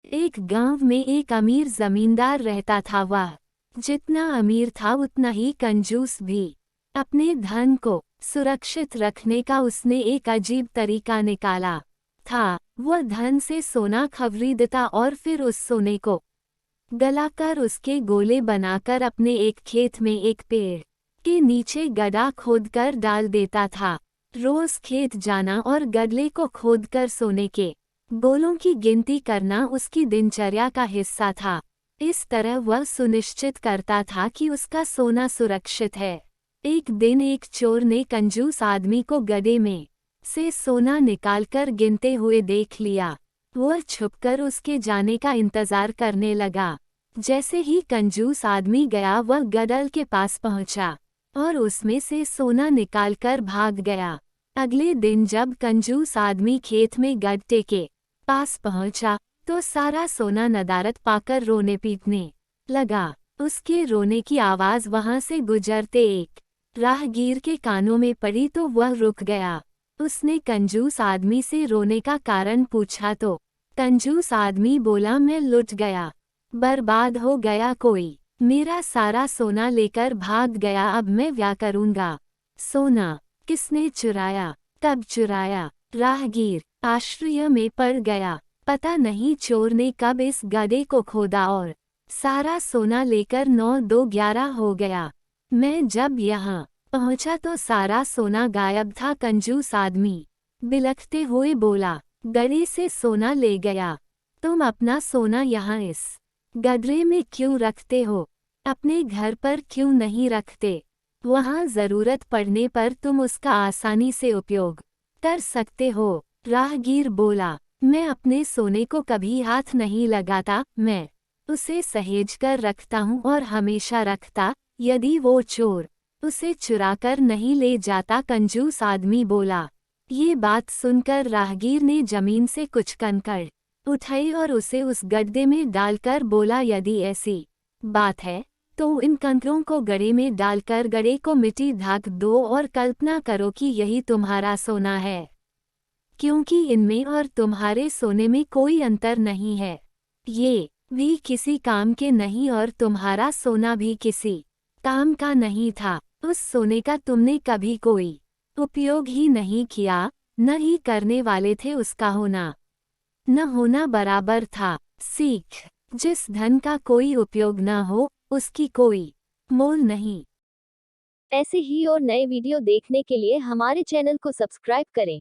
एक गांव में एक अमीर जमींदार रहता था। वह जितना अमीर था उतना ही कंजूस भी। अपने धन को सुरक्षित रखने का उसने एक अजीब तरीका निकाला था। वह धन से सोना खरीदता और फिर उस सोने को गलाकर उसके गोले बनाकर अपने एक खेत में एक पेड़ के नीचे गड्ढा खोदकर डाल देता था। रोज खेत जाना और गड्ढे को खोदकर सोने के गोलों की गिनती करना उसकी दिनचर्या का हिस्सा था। इस तरह वह सुनिश्चित करता था कि उसका सोना सुरक्षित है। एक दिन एक चोर ने कंजूस आदमी को गड्ढे में से सोना निकालकर गिनते हुए देख लिया। वह छुपकर उसके जाने का इंतजार करने लगा। जैसे ही कंजूस आदमी गया वह गड्ढे के पास पहुंचा और उसमें से सोना निकालकर भाग गया। अगले दिन जब कंजूस आदमी खेत में गड्ढे के पास पहुंचा तो सारा सोना नदारद पाकर रोने पीटने लगा। उसके रोने की आवाज वहां से गुजरते एक राहगीर के कानों में पड़ी तो वह रुक गया। उसने कंजूस आदमी से रोने का कारण पूछा तो कंजूस आदमी बोला, मैं लुट गया, बर्बाद हो गया, कोई मेरा सारा सोना लेकर भाग गया, अब मैं क्या करूंगा। सोना किसने चुराया, कब चुराया? राहगीर आश्चर्य में पड़ गया। पता नहीं चोर ने कब इस गड्ढे को खोदा और सारा सोना लेकर 9-2-11 हो गया। मैं जब यहाँ पहुंचा तो सारा सोना गायब था। कंजूस आदमी बिलखते हुए बोला, गड्ढे से सोना ले गया, तुम अपना सोना यहाँ इस गड्ढे में क्यों रखते हो? अपने घर पर क्यों नहीं रखते? वहाँ जरूरत पड़ने पर तुम उसका आसानी से उपयोग कर सकते हो। राहगीर बोला, मैं अपने सोने को कभी हाथ नहीं लगाता, मैं उसे सहेज कर रखता हूँ और हमेशा रखता, यदि वो चोर उसे चुराकर नहीं ले जाता। कंजूस आदमी बोला। ये बात सुनकर राहगीर ने जमीन से कुछ कंकड़ उठाई और उसे उस गड्ढे में डालकर बोला, यदि ऐसी बात है तो इन कंकरों को गड्ढे में डालकर गड्ढे को मिट्टी ढक दो और कल्पना करो कि यही तुम्हारा सोना है, क्योंकि इनमें और तुम्हारे सोने में कोई अंतर नहीं है। ये भी किसी काम के नहीं और तुम्हारा सोना भी किसी काम का नहीं था। उस सोने का तुमने कभी कोई उपयोग ही नहीं किया, न ही करने वाले थे। उसका होना न होना बराबर था। सीख, जिस धन का कोई उपयोग न हो उसकी कोई मोल नहीं। ऐसे ही और नए वीडियो देखने के लिए हमारे चैनल को सब्सक्राइब करें।